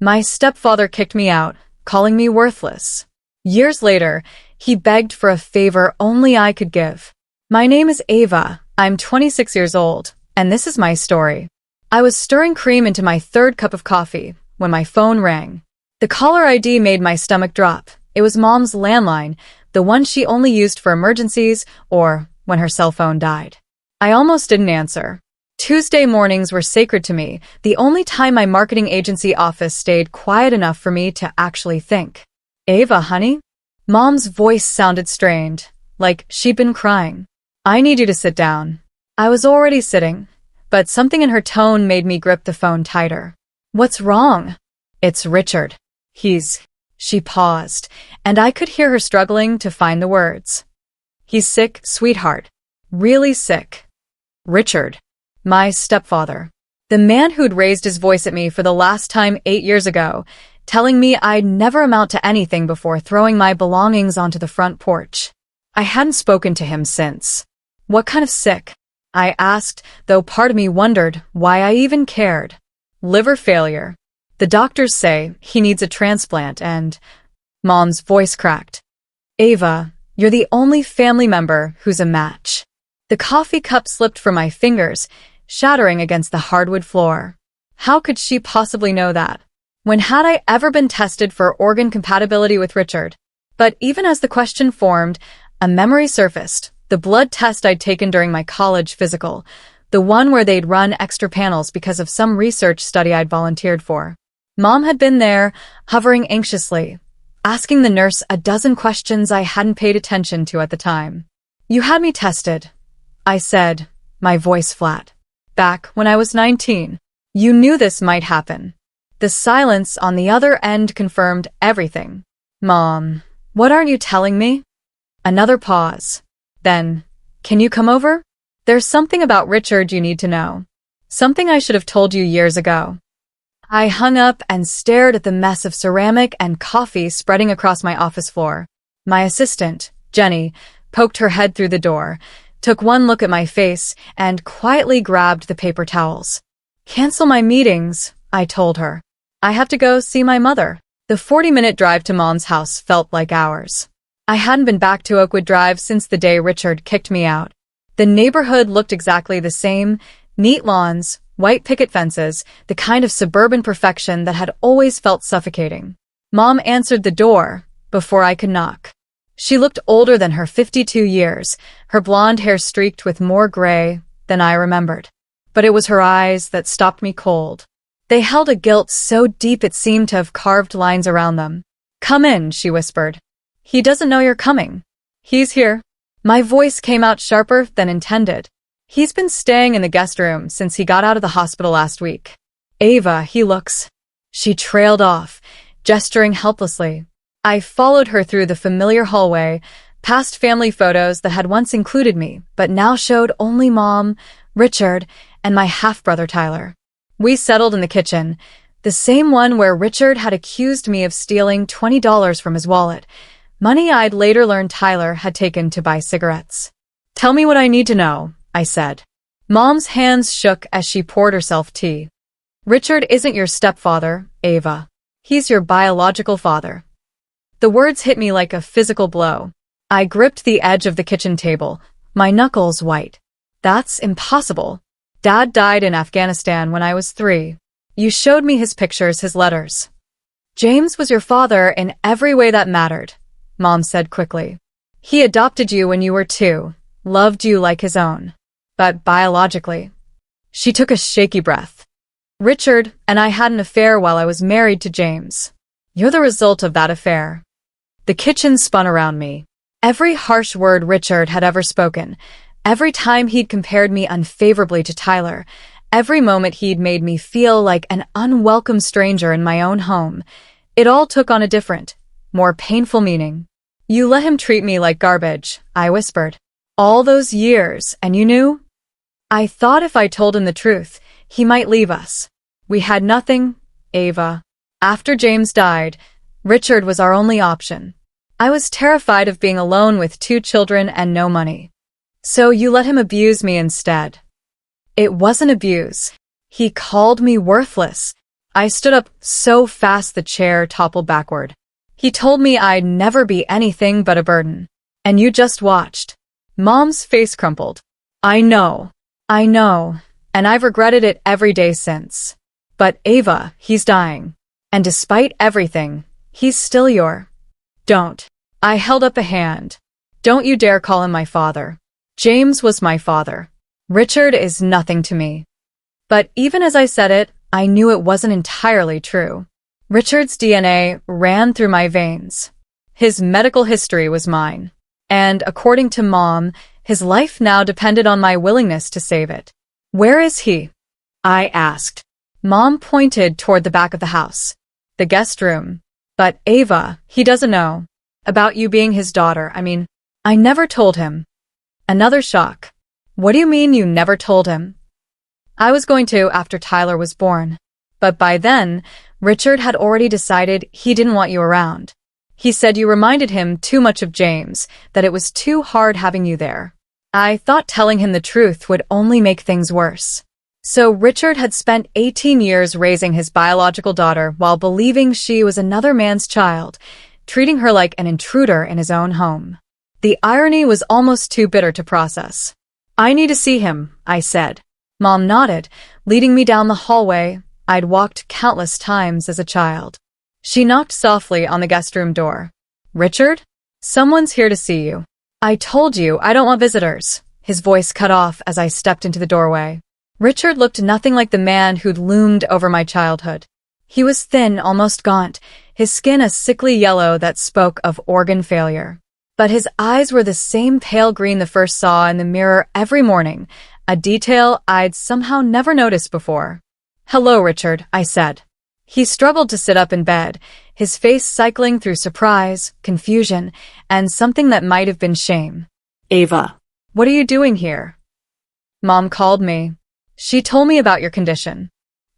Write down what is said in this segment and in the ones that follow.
My stepfather kicked me out, calling me worthless. Years later, he begged for a favor only I could give. My name is Ava, I'm 26 years old, and this is my story. I was stirring cream into my third cup of coffee when my phone rang. The caller ID made my stomach drop. It was Mom's landline, the one she only used for emergencies or when her cell phone died. I almost didn't answer. Tuesday mornings were sacred to me, the only time my marketing agency office stayed quiet enough for me to actually think. Ava, honey? Mom's voice sounded strained, like she'd been crying. I need you to sit down. I was already sitting, but something in her tone made me grip the phone tighter. What's wrong? It's Richard. She paused, and I could hear her struggling to find the words. He's sick, sweetheart. Really sick. Richard. My stepfather. The man who'd raised his voice at me for the last time 8 years ago, telling me I'd never amount to anything before throwing my belongings onto the front porch. I hadn't spoken to him since. What kind of sick? I asked, though part of me wondered why I even cared. Liver failure. The doctors say he needs a transplant and… Mom's voice cracked. Ava, you're the only family member who's a match. The coffee cup slipped from my fingers, shattering against the hardwood floor. How could she possibly know that? When had I ever been tested for organ compatibility with Richard? But even as the question formed, a memory surfaced, the blood test I'd taken during my college physical, the one where they'd run extra panels because of some research study I'd volunteered for. Mom had been there, hovering anxiously, asking the nurse a dozen questions I hadn't paid attention to at the time. You had me tested, I said, my voice flat. Back when I was 19. You knew this might happen. The silence on the other end confirmed everything. Mom, what aren't you telling me? Another pause. Then, can you come over? There's something about Richard you need to know. Something I should have told you years ago. I hung up and stared at the mess of ceramic and coffee spreading across my office floor. My assistant, Jenny, poked her head through the door, took one look at my face, and quietly grabbed the paper towels. Cancel my meetings, I told her. I have to go see my mother. The 40-minute drive to Mom's house felt like hours. I hadn't been back to Oakwood Drive since the day Richard kicked me out. The neighborhood looked exactly the same, neat lawns, white picket fences, the kind of suburban perfection that had always felt suffocating. Mom answered the door before I could knock. She looked older than her 52 years, her blonde hair streaked with more gray than I remembered. But it was her eyes that stopped me cold. They held a guilt so deep it seemed to have carved lines around them. Come in, she whispered. He doesn't know you're coming. He's here. My voice came out sharper than intended. He's been staying in the guest room since he got out of the hospital last week. Ava, he looks. She trailed off, gesturing helplessly. I followed her through the familiar hallway, past family photos that had once included me, but now showed only Mom, Richard, and my half-brother Tyler. We settled in the kitchen, the same one where Richard had accused me of stealing $20 from his wallet, money I'd later learned Tyler had taken to buy cigarettes. Tell me what I need to know, I said. Mom's hands shook as she poured herself tea. Richard isn't your stepfather, Ava. He's your biological father. The words hit me like a physical blow. I gripped the edge of the kitchen table, my knuckles white. That's impossible. Dad died in Afghanistan when I was 3. You showed me his pictures, his letters. James was your father in every way that mattered, Mom said quickly. He adopted you when you were 2, loved you like his own. But biologically. She took a shaky breath. Richard and I had an affair while I was married to James. You're the result of that affair. The kitchen spun around me. Every harsh word Richard had ever spoken, every time he'd compared me unfavorably to Tyler, every moment he'd made me feel like an unwelcome stranger in my own home, it all took on a different, more painful meaning. You let him treat me like garbage, I whispered. All those years, and you knew? I thought if I told him the truth, he might leave us. We had nothing, Ava. After James died, Richard was our only option. I was terrified of being alone with 2 children and no money. So you let him abuse me instead. It wasn't abuse. He called me worthless. I stood up so fast the chair toppled backward. He told me I'd never be anything but a burden. And you just watched. Mom's face crumpled. I know, and I've regretted it every day since. But Ava, he's dying. And despite everything, he's still your. Don't. I held up a hand. Don't you dare call him my father. James was my father. Richard is nothing to me. But even as I said it, I knew it wasn't entirely true. Richard's DNA ran through my veins. His medical history was mine. And according to Mom, his life now depended on my willingness to save it. Where is he? I asked. Mom pointed toward the back of the house. The guest room. But Ava, he doesn't know. About you being his daughter, I never told him. Another shock. What do you mean you never told him? I was going to after Tyler was born. But by then, Richard had already decided he didn't want you around. He said you reminded him too much of James, that it was too hard having you there. I thought telling him the truth would only make things worse. So Richard had spent 18 years raising his biological daughter while believing she was another man's child, treating her like an intruder in his own home. The irony was almost too bitter to process. I need to see him, I said. Mom nodded, leading me down the hallway I'd walked countless times as a child. She knocked softly on the guest room door. Richard? Someone's here to see you. I told you I don't want visitors. His voice cut off as I stepped into the doorway. Richard looked nothing like the man who'd loomed over my childhood. He was thin, almost gaunt, his skin a sickly yellow that spoke of organ failure. But his eyes were the same pale green the first saw in the mirror every morning, a detail I'd somehow never noticed before. Hello, Richard, I said. He struggled to sit up in bed, his face cycling through surprise, confusion, and something that might have been shame. Ava, what are you doing here? Mom called me. She told me about your condition.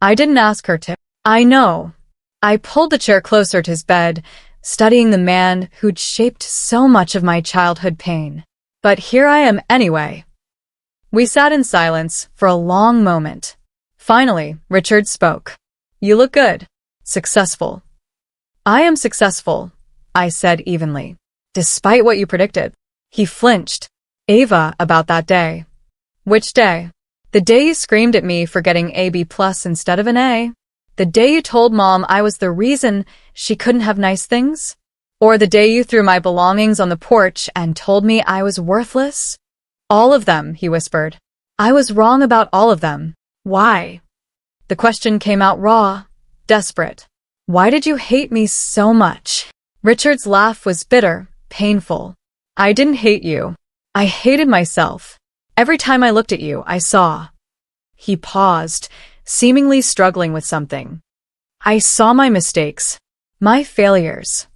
I didn't ask her to. I know. I pulled the chair closer to his bed, studying the man who'd shaped so much of my childhood pain. But here I am anyway. We sat in silence for a long moment. Finally, Richard spoke. You look good. Successful. I am successful, I said evenly. Despite what you predicted. He flinched. Ava, about that day. Which day? The day you screamed at me for getting a B+ instead of an A? The day you told Mom I was the reason she couldn't have nice things? Or the day you threw my belongings on the porch and told me I was worthless? All of them, he whispered. I was wrong about all of them. Why? The question came out raw, desperate. Why did you hate me so much? Richard's laugh was bitter, painful. I didn't hate you. I hated myself. Every time I looked at you, I saw. He paused, seemingly struggling with something. I saw my mistakes. My failures.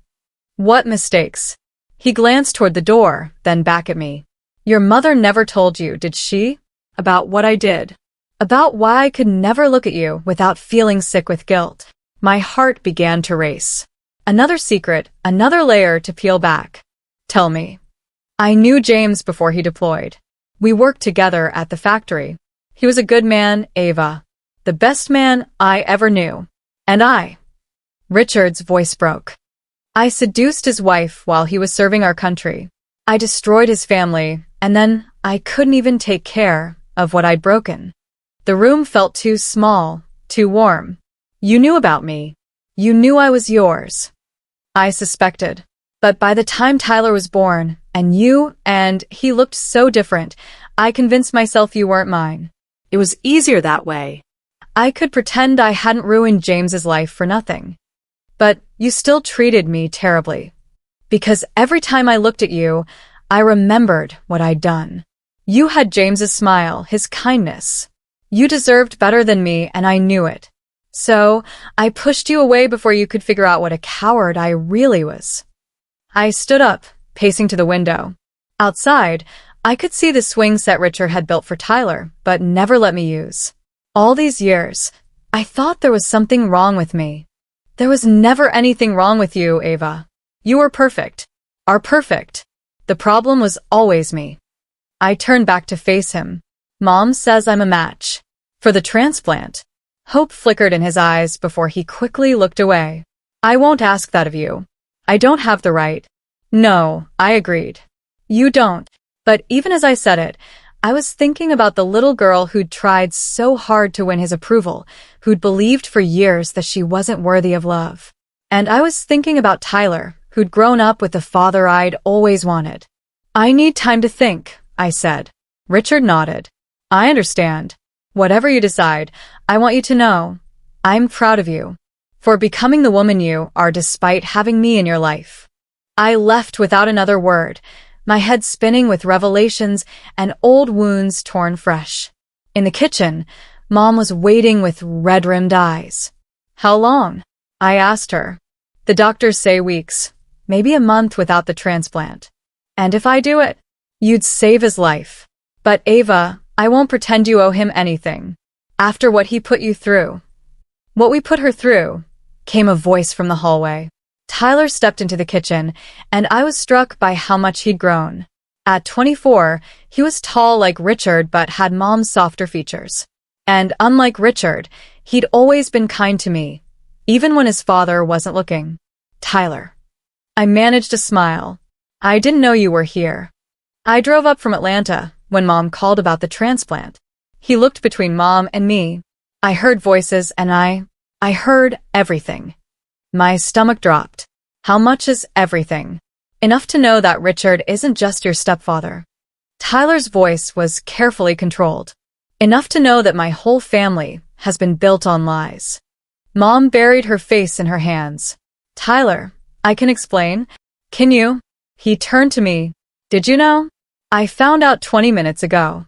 What mistakes? He glanced toward the door, then back at me. Your mother never told you, did she? About what I did. About why I could never look at you without feeling sick with guilt. My heart began to race. Another secret, another layer to peel back. Tell me. I knew James before he deployed. We worked together at the factory. He was a good man, Ava. The best man I ever knew. And I. Richard's voice broke. I seduced his wife while he was serving our country. I destroyed his family, and then I couldn't even take care of what I'd broken. The room felt too small, too warm. You knew about me. You knew I was yours. I suspected. But by the time Tyler was born, and he looked so different, I convinced myself you weren't mine. It was easier that way. I could pretend I hadn't ruined James's life for nothing. But you still treated me terribly. Because every time I looked at you, I remembered what I'd done. You had James's smile, his kindness. You deserved better than me, and I knew it. So, I pushed you away before you could figure out what a coward I really was. I stood up, pacing to the window. Outside, I could see the swing set Richard had built for Tyler, but never let me use. All these years, I thought there was something wrong with me. There was never anything wrong with you, Ava. You were perfect. Are perfect. The problem was always me. I turned back to face him. Mom says I'm a match. For the transplant. Hope flickered in his eyes before he quickly looked away. I won't ask that of you. I don't have the right. No, I agreed. You don't. But even as I said it, I was thinking about the little girl who'd tried so hard to win his approval, who'd believed for years that she wasn't worthy of love. And I was thinking about Tyler, who'd grown up with the father I'd always wanted. I need time to think, I said. Richard nodded. I understand. Whatever you decide, I want you to know, I'm proud of you for becoming the woman you are despite having me in your life. I left without another word, my head spinning with revelations and old wounds torn fresh. In the kitchen, Mom was waiting with red-rimmed eyes. How long? I asked her. The doctors say weeks, maybe a month without the transplant. And if I do it, you'd save his life. But Ava, I won't pretend you owe him anything. After what he put you through. What we put her through, came a voice from the hallway. Tyler stepped into the kitchen, and I was struck by how much he'd grown. At 24, he was tall like Richard but had Mom's softer features. And unlike Richard, he'd always been kind to me, even when his father wasn't looking. Tyler. I managed a smile. I didn't know you were here. I drove up from Atlanta when Mom called about the transplant. He looked between Mom and me. I heard voices and I heard everything. My stomach dropped. How much is everything? Enough to know that Richard isn't just your stepfather. Tyler's voice was carefully controlled. Enough to know that my whole family has been built on lies. Mom buried her face in her hands. Tyler, I can explain. Can you? He turned to me. Did you know? I found out 20 minutes ago.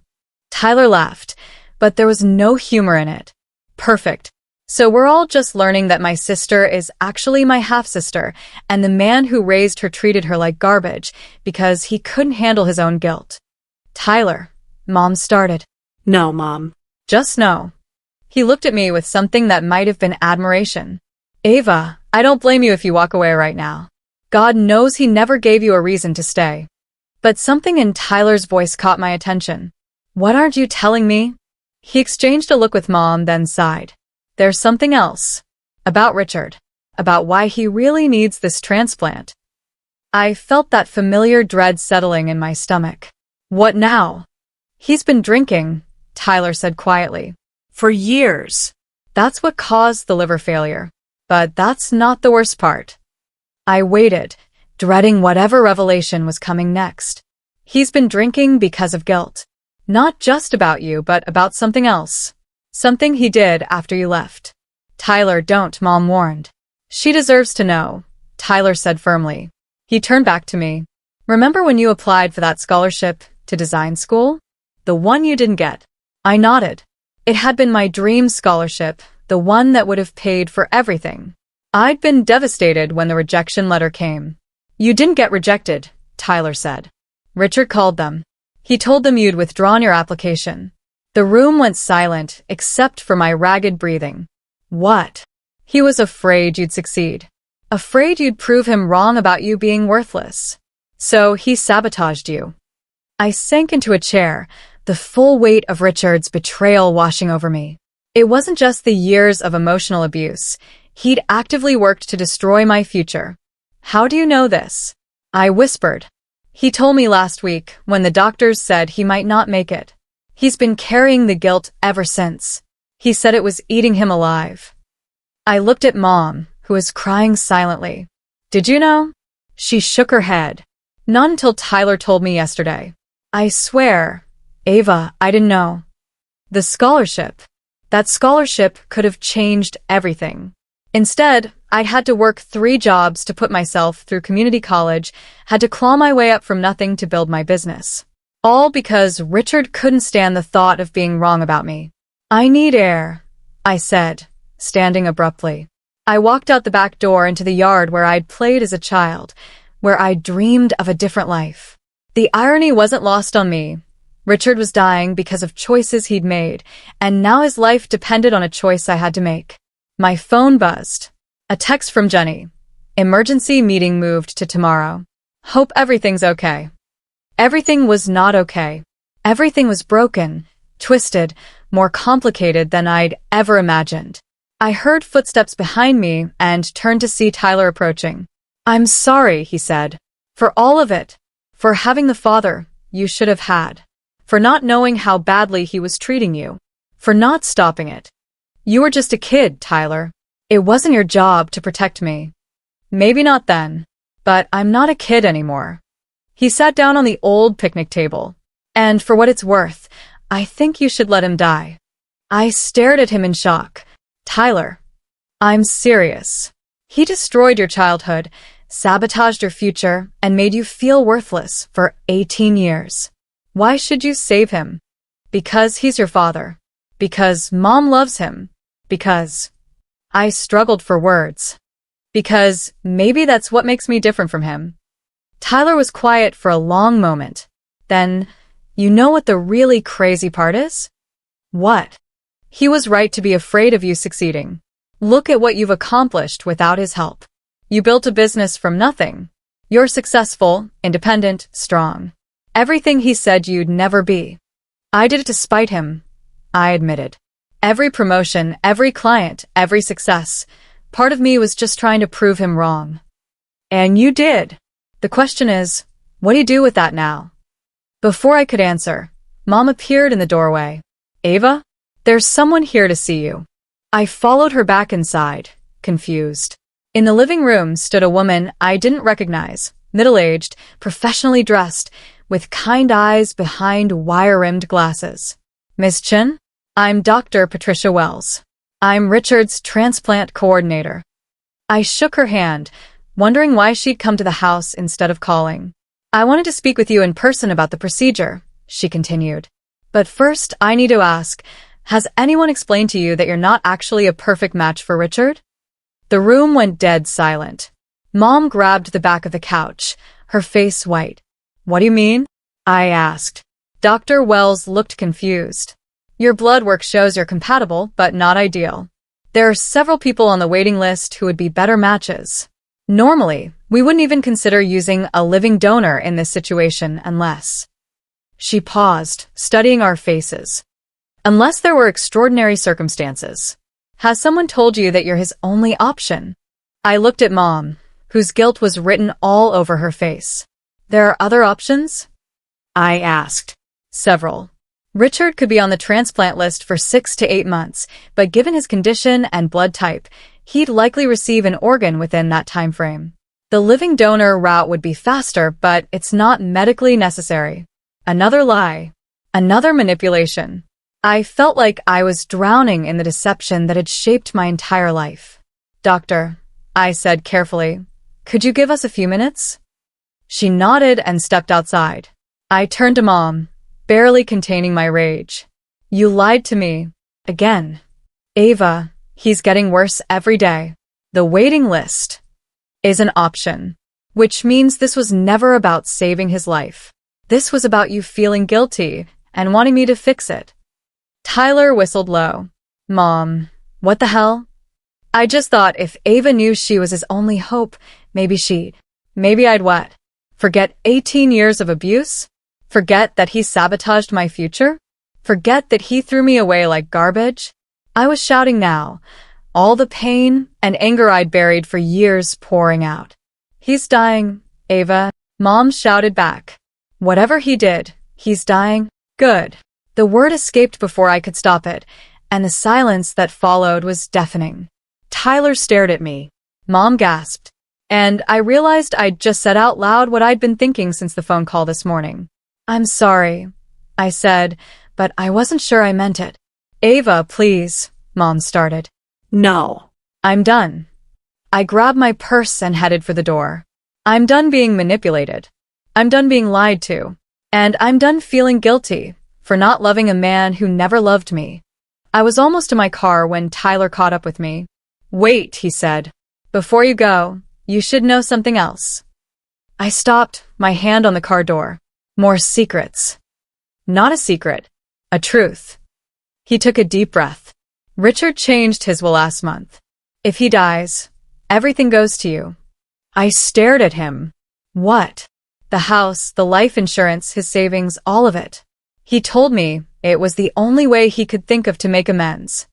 Tyler laughed, but there was no humor in it. Perfect. So we're all just learning that my sister is actually my half-sister, and the man who raised her treated her like garbage because he couldn't handle his own guilt. Tyler, Mom started. No, Mom. Just no. He looked at me with something that might have been admiration. Ava, I don't blame you if you walk away right now. God knows he never gave you a reason to stay. But something in Tyler's voice caught my attention. What aren't you telling me? He exchanged a look with Mom, then sighed. There's something else. About Richard. About why he really needs this transplant. I felt that familiar dread settling in my stomach. What now? He's been drinking, Tyler said quietly. For years. That's what caused the liver failure. But that's not the worst part. I waited, dreading whatever revelation was coming next. He's been drinking because of guilt. Not just about you, but about something else. Something he did after you left. Tyler, don't, Mom warned. She deserves to know, Tyler said firmly. He turned back to me. Remember when you applied for that scholarship to design school? The one you didn't get. I nodded. It had been my dream scholarship, the one that would have paid for everything. I'd been devastated when the rejection letter came. You didn't get rejected, Tyler said. Richard called them. He told them you'd withdrawn your application. The room went silent, except for my ragged breathing. What? He was afraid you'd succeed. Afraid you'd prove him wrong about you being worthless. So he sabotaged you. I sank into a chair, the full weight of Richard's betrayal washing over me. It wasn't just the years of emotional abuse. He'd actively worked to destroy my future. How do you know this? I whispered. He told me last week when the doctors said he might not make it. He's been carrying the guilt ever since. He said it was eating him alive. I looked at Mom, who was crying silently. Did you know? She shook her head. Not until Tyler told me yesterday. I swear, Ava, I didn't know. The scholarship. That scholarship could have changed everything. Instead, I'd had to work 3 jobs to put myself through community college, had to claw my way up from nothing to build my business. All because Richard couldn't stand the thought of being wrong about me. I need air, I said, standing abruptly. I walked out the back door into the yard where I'd played as a child, where I'd dreamed of a different life. The irony wasn't lost on me. Richard was dying because of choices he'd made, and now his life depended on a choice I had to make. My phone buzzed. A text from Jenny. Emergency meeting moved to tomorrow. Hope everything's okay. Everything was not okay. Everything was broken, twisted, more complicated than I'd ever imagined. I heard footsteps behind me and turned to see Tyler approaching. "I'm sorry," he said. "For all of it. For having the father you should have had. For not knowing how badly he was treating you. For not stopping it. You were just a kid, Tyler. It wasn't your job to protect me." "Maybe not then. But I'm not a kid anymore." He sat down on the old picnic table. "And for what it's worth, I think you should let him die." I stared at him in shock. "Tyler, I'm serious. He destroyed your childhood, sabotaged your future, and made you feel worthless for 18 years. Why should you save him? Because he's your father. Because Mom loves him. Because—" I struggled for words. "Because maybe that's what makes me different from him." Tyler was quiet for a long moment. Then, "You know what the really crazy part is?" "What?" "He was right to be afraid of you succeeding. Look at what you've accomplished without his help. You built a business from nothing. You're successful, independent, strong. Everything he said you'd never be." "I did it to spite him," I admitted. "Every promotion, every client, every success. Part of me was just trying to prove him wrong." "And you did. The question is, what do you do with that now?" Before I could answer, Mom appeared in the doorway. "Ava, there's someone here to see you." I followed her back inside, confused. In the living room stood a woman I didn't recognize, middle-aged, professionally dressed, with kind eyes behind wire-rimmed glasses. "Miss Chin? I'm Dr. Patricia Wells. I'm Richard's transplant coordinator." I shook her hand, wondering why she'd come to the house instead of calling. "I wanted to speak with you in person about the procedure," she continued. "But first, I need to ask, has anyone explained to you that you're not actually a perfect match for Richard?" The room went dead silent. Mom grabbed the back of the couch, her face white. "What do you mean?" I asked. Dr. Wells looked confused. "Your blood work shows you're compatible, but not ideal. There are several people on the waiting list who would be better matches. Normally, we wouldn't even consider using a living donor in this situation unless—" She paused, studying our faces. "Unless there were extraordinary circumstances. Has someone told you that you're his only option?" I looked at Mom, whose guilt was written all over her face. "There are other options?" I asked. "Several. Richard could be on the transplant list for 6 to 8 months, but given his condition and blood type, he'd likely receive an organ within that time frame. The living donor route would be faster, but it's not medically necessary." Another lie. Another manipulation. I felt like I was drowning in the deception that had shaped my entire life. "Doctor," I said carefully, "could you give us a few minutes?" She nodded and stepped outside. I turned to Mom, barely containing my rage. "You lied to me. Again. Ava, he's getting worse every day. The waiting list is an option, which means this was never about saving his life. This was about you feeling guilty and wanting me to fix it." Tyler whistled low. "Mom, what the hell? I just thought if Ava knew she was his only hope, maybe I'd what? Forget 18 years of abuse? Forget that he sabotaged my future? Forget that he threw me away like garbage?" I was shouting now, all the pain and anger I'd buried for years pouring out. "He's dying, Ava," Mom shouted back. "Whatever he did, he's dying. Good." The word escaped before I could stop it, and the silence that followed was deafening. Tyler stared at me. Mom gasped. And I realized I'd just said out loud what I'd been thinking since the phone call this morning. "I'm sorry," I said, but I wasn't sure I meant it. "Ava, please," Mom started. "No." "I'm done." I grabbed my purse and headed for the door. I'm done being manipulated. I'm done being lied to. And I'm done feeling guilty for not loving a man who never loved me. I was almost in my car when Tyler caught up with me. "Wait," he said. "Before you go, you should know something else." I stopped, my hand on the car door. More secrets. Not a secret. A truth. He took a deep breath. "Richard changed his will last month. If he dies, everything goes to you." I stared at him. "What?" "The house, the life insurance, his savings, all of it. He told me It was the only way he could think of to make amends.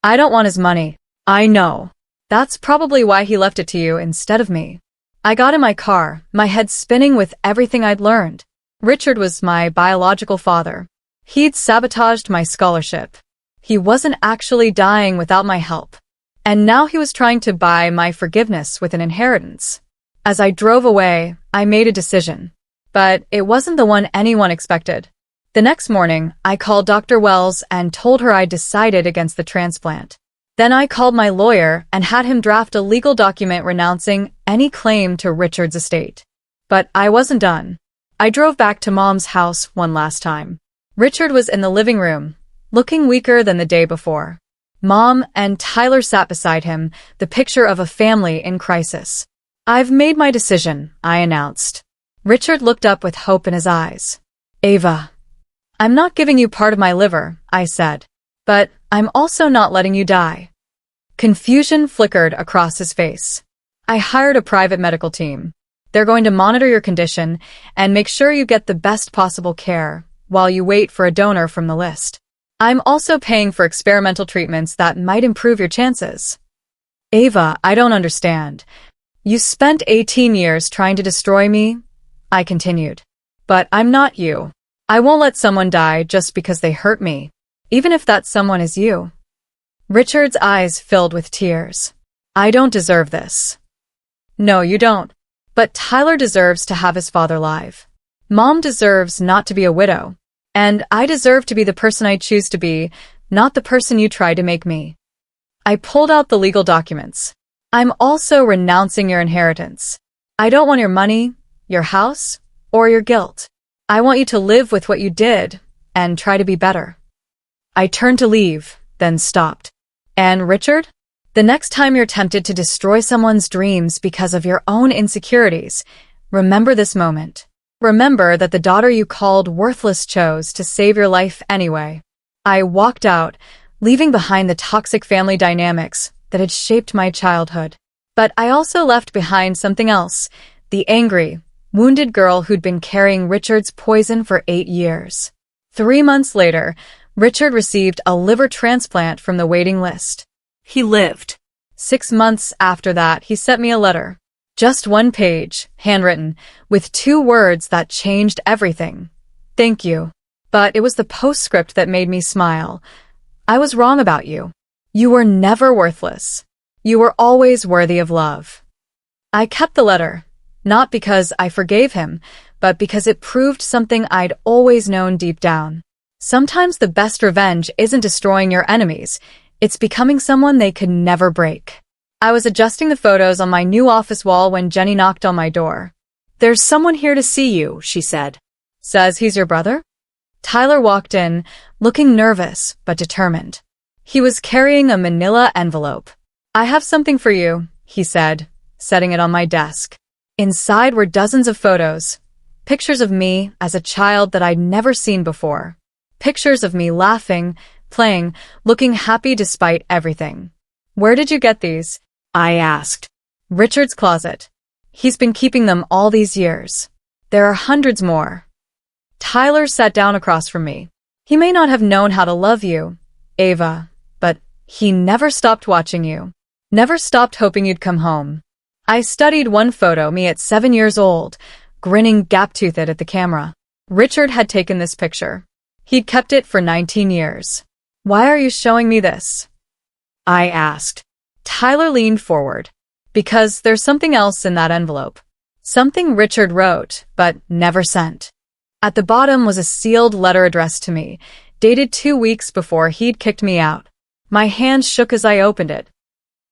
I don't want his money. I know. That's probably why he left it to you instead of me. I got in my car, my head spinning with everything I'd learned. Richard was my biological father. He'd sabotaged my scholarship. He wasn't actually dying without my help. And now he was trying to buy my forgiveness with an inheritance. As I drove away, I made a decision. But it wasn't the one anyone expected. The next morning, I called Dr. Wells and told her I'd decided against the transplant. Then I called my lawyer and had him draft a legal document renouncing any claim to Richard's estate. But I wasn't done. I drove back to Mom's house one last time. Richard was in the living room, looking weaker than the day before. Mom and Tyler sat beside him, the picture of a family in crisis. I've made my decision, I announced. Richard looked up with hope in his eyes. Ava, I'm not giving you part of my liver, I said. But I'm also not letting you die. Confusion flickered across his face. I hired a private medical team. They're going to monitor your condition and make sure you get the best possible care while you wait for a donor from the list. I'm also paying for experimental treatments that might improve your chances. Ava, I don't understand. You spent 18 years trying to destroy me, I continued. But I'm not you. I won't let someone die just because they hurt me, even if that someone is you. Richard's eyes filled with tears. I don't deserve this. No, you don't. But Tyler deserves to have his father alive. Mom deserves not to be a widow. And I deserve to be the person I choose to be, not the person you tried to make me. I pulled out the legal documents. I'm also renouncing your inheritance. I don't want your money, your house, or your guilt. I want you to live with what you did and try to be better. I turned to leave, then stopped. And Richard? The next time you're tempted to destroy someone's dreams because of your own insecurities, remember this moment. Remember that the daughter you called worthless chose to save your life anyway. I walked out, leaving behind the toxic family dynamics that had shaped my childhood. But I also left behind something else, the angry, wounded girl who'd been carrying Richard's poison for 8 years. 3 months later, Richard received a liver transplant from the waiting list. He lived. 6 months after that, he sent me a letter. Just 1 page, handwritten, with 2 words that changed everything. Thank you. But it was the postscript that made me smile. I was wrong about you. You were never worthless. You were always worthy of love. I kept the letter, not because I forgave him, but because it proved something I'd always known deep down. Sometimes the best revenge isn't destroying your enemies, it's becoming someone they could never break. I was adjusting the photos on my new office wall when Jenny knocked on my door. There's someone here to see you, she said. Says he's your brother? Tyler walked in, looking nervous but determined. He was carrying a manila envelope. I have something for you, he said, setting it on my desk. Inside were dozens of photos, pictures of me as a child that I'd never seen before. Pictures of me laughing, playing, looking happy despite everything. Where did you get these? I asked. Richard's closet. He's been keeping them all these years. There are hundreds more. Tyler sat down across from me. He may not have known how to love you, Ava, but he never stopped watching you. Never stopped hoping you'd come home. I studied one photo, me at 7 years old, grinning gap-toothed at the camera. Richard had taken this picture. He'd kept it for 19 years. Why are you showing me this? I asked. Tyler leaned forward. Because there's something else in that envelope. Something Richard wrote, but never sent. At the bottom was a sealed letter addressed to me, dated 2 weeks before he'd kicked me out. My hand shook as I opened it.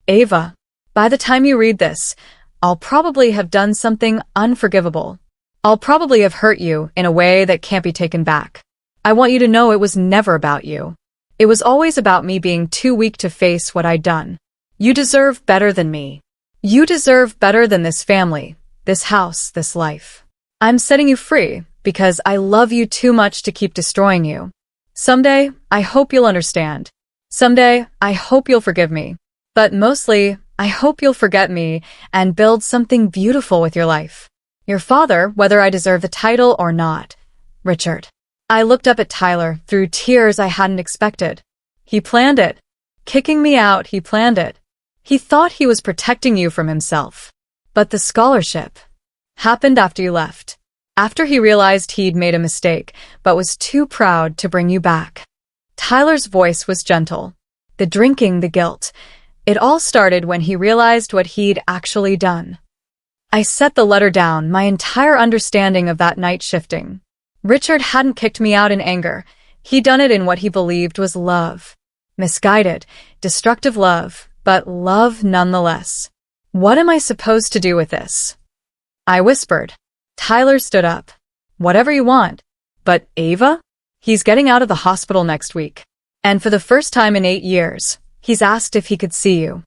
Ava, by the time you read this, I'll probably have done something unforgivable. I'll probably have hurt you in a way that can't be taken back. I want you to know it was never about you. It was always about me being too weak to face what I'd done. You deserve better than me. You deserve better than this family, this house, this life. I'm setting you free because I love you too much to keep destroying you. Someday, I hope you'll understand. Someday, I hope you'll forgive me. But mostly, I hope you'll forget me and build something beautiful with your life. Your father, whether I deserve the title or not. Richard. I looked up at Tyler through tears I hadn't expected. He planned it. Kicking me out, he planned it. He thought he was protecting you from himself. But the scholarship happened after you left. After he realized he'd made a mistake, but was too proud to bring you back. Tyler's voice was gentle. The drinking, the guilt. It all started when he realized what he'd actually done. I set the letter down, my entire understanding of that night shifting. Richard hadn't kicked me out in anger. He'd done it in what he believed was love. Misguided, destructive love, but love nonetheless. What am I supposed to do with this? I whispered. Tyler stood up. Whatever you want. But Ava? He's getting out of the hospital next week. And for the first time in 8 years, he's asked if he could see you.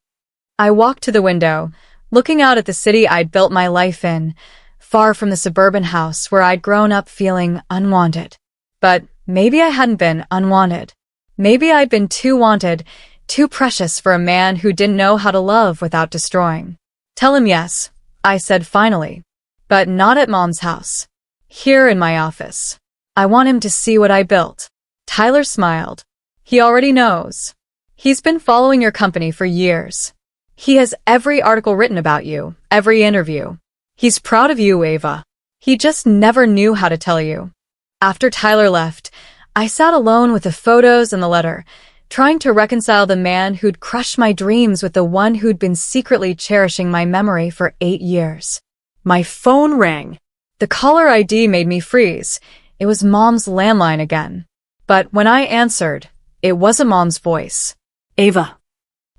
I walked to the window, looking out at the city I'd built my life in, far from the suburban house where I'd grown up feeling unwanted. But maybe I hadn't been unwanted. Maybe I'd been too wanted, too precious for a man who didn't know how to love without destroying. Tell him yes, I said finally. But not at Mom's house. Here in my office. I want him to see what I built. Tyler smiled. He already knows. He's been following your company for years. He has every article written about you, every interview. He's proud of you, Ava. He just never knew how to tell you. After Tyler left, I sat alone with the photos and the letter, trying to reconcile the man who'd crushed my dreams with the one who'd been secretly cherishing my memory for 8 years. My phone rang. The caller ID made me freeze. It was Mom's landline again. But when I answered, it wasn't Mom's voice. Ava.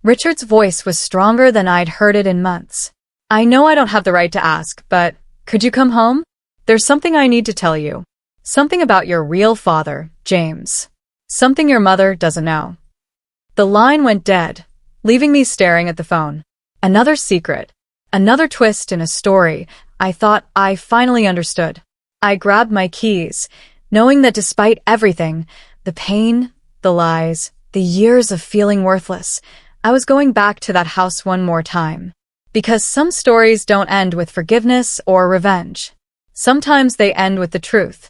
Richard's voice was stronger than I'd heard it in months. I know I don't have the right to ask, but could you come home? There's something I need to tell you. Something about your real father, James. Something your mother doesn't know. The line went dead, leaving me staring at the phone. Another secret. Another twist in a story I thought I finally understood. I grabbed my keys, knowing that despite everything, the pain, the lies, the years of feeling worthless, I was going back to that house one more time. Because some stories don't end with forgiveness or revenge. Sometimes they end with the truth.